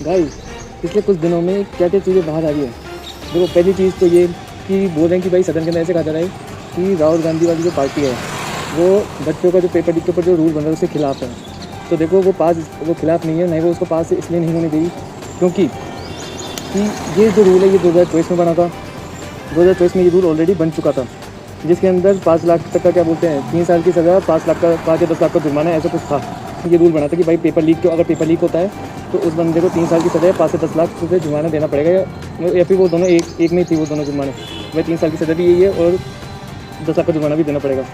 भाई पिछले कुछ दिनों में क्या क्या चीज़ें बाहर आ रही है। देखो पहली चीज़ तो ये कि बोल रहे हैं कि भाई सदन के अंदर ऐसे कहा जा रहा है कि राहुल गांधी वाली जो पार्टी है वो बच्चों का जो पेपर लीक के ऊपर जो रूल बन रहा है उसके खिलाफ है। तो देखो वो खिलाफ नहीं है, नहीं वो उसको पास इसलिए नहीं होने देगी क्योंकि ये जो रूल है ये 2024 में बना था। 2024 में ये रूल ऑलरेडी बन चुका था जिसके अंदर 5 लाख तक का क्या बोलते हैं 3 साल की सज़ा, 5 लाख का 5 या 10 लाख का जुर्माना, ऐसा कुछ था। ये रूल बना था कि भाई पेपर लीक अगर पेपर लीक होता है तो उस बंदे को 3 साल की सज़ा या 5 से 10 लाख रुपये जुर्माना देना पड़ेगा, या फिर वो दोनों एक में ही थी वो दोनों जुर्माने। भाई 3 साल की सज़ा भी यही है और 10 लाख का जुर्माना भी देना पड़ेगा।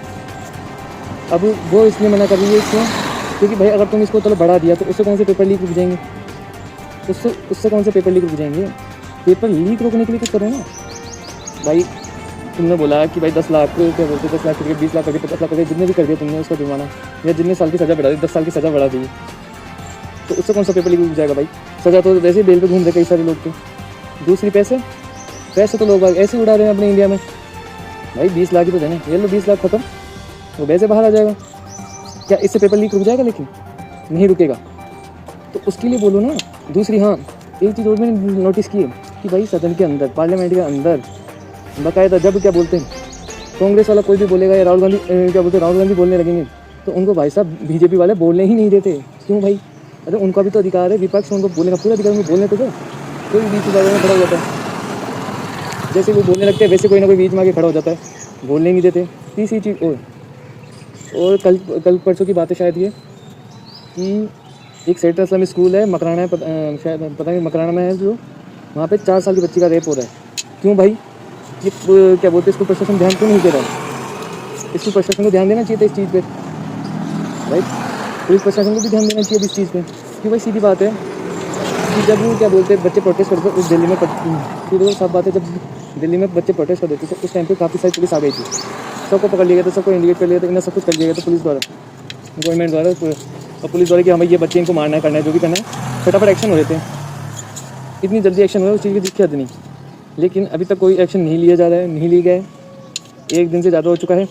अब वो इसलिए मना कर रही है क्यों? क्योंकि भाई अगर तुम इसको चलो बढ़ा दिया तो उससे कौन से पेपर लीक रुक जाएंगे, उससे कौन से पेपर लीक रुक जाएंगे। पेपर लीक रोकने के लिए कुछ करो ना भाई। तुमने बोला कि भाई 10 लाख क्या बोलते 10 लाख करके 20 लाख करके 50 लाख करके जितने भी कर दिया तुमने उसका जुर्माना, या जितने साल की सज़ा बढ़ा दी 10 साल की सज़ा बढ़ा दी, तो उससे कौन सा पेपर लीक रुक जाएगा भाई। सज़ा तो वैसे ही बेल पे घूम रहे कई सारे लोग थे। दूसरी पैसे तो लोग ऐसे उड़ा रहे हैं अपने इंडिया में। भाई 20 लाख ही तो देने, ये लो 20 लाख खत्म, वो वैसे बाहर आ जाएगा। क्या इससे पेपर लीक रुक जाएगा? लेकिन नहीं रुकेगा, तो उसके लिए बोलो ना। दूसरी हाँ एक चीज़ और मैंने नोटिस की है कि भाई सदन के अंदर पार्लियामेंट के अंदर बाकायदा जब क्या बोलते हैं कांग्रेस वाला कोई भी बोलेगा या राहुल गांधी बोलने लगेंगे तो उनको भाई साहब बीजेपी वाले बोलने ही नहीं देते। क्यों भाई? अरे उनका भी तो अधिकार है, विपक्ष उनको बोलने का पूरा अधिकार, उनको बोलने को दो। कोई बीच में खड़ा हो जाता है, जैसे वो बोलने लगते हैं वैसे कोई ना कोई बीच में आके खड़ा हो जाता है, बोलने नहीं देते। तीसरी चीज़ और कल परसों की बात है शायद ये कि एक सेंट्रल इस्लामी स्कूल है मकराना है, शायद पता नहीं मकराना में है, जो वहाँ पे 4 साल की बच्ची का रेप हो रहा है। क्यों भाई? ये क्या बोलते हैं इसको प्रशासन ध्यान क्यों नहीं दे रहा है? इसको प्रशासन को ध्यान देना चाहिए था इस चीज़ पे, राइट। पुलिस प्रशासन को भी ध्यान देना चाहिए इस चीज़ पे। क्यों भाई? सीधी बात है कि जब क्या बोलते हैं बच्चे प्रोटेस्ट करते उस दिल्ली में, सीधी साफ बात है, जब दिल्ली में बच्चे प्रोटेस्ट कर देते थे उस टाइम पे काफ़ी सारी पुलिस आ गई थी, सबको पकड़ लिया गया था, सबको इंडिकेट कर लिया था, इन्हें सब कुछ कर लिया गया था पुलिस द्वारा, गवर्नमेंट द्वारा और पुलिस द्वारा कि हमें ये बच्चे इनको मारना है, करना है, जो भी करना है, फटाफट एक्शन हो रहे थे। इतनी जल्दी एक्शन हो रहा है उस चीज़ की दिक्कत नहीं, लेकिन अभी तक कोई एक्शन नहीं लिया जा रहा है, नहीं लिया गया है, 1 दिन से ज़्यादा हो चुका है।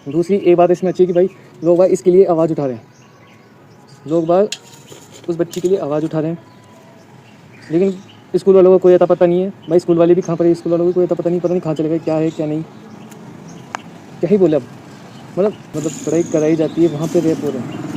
दूसरी एक बात इसमें अच्छी है कि भाई लोग बाग इसके लिए आवाज़ उठा रहे हैं, लोग बाग उस बच्ची के लिए आवाज़ उठा रहे हैं, लेकिन स्कूल वालों को कोई अता पता नहीं है। भाई स्कूल वाले भी कहाँ पर है, स्कूल वालों को कोई अता पता नहीं, पता नहीं कहाँ चले गए, क्या है क्या नहीं, क्या ही बोले अब। मतलब पढ़ाई कराई जाती है वहाँ पे रेप हो रहे हैं।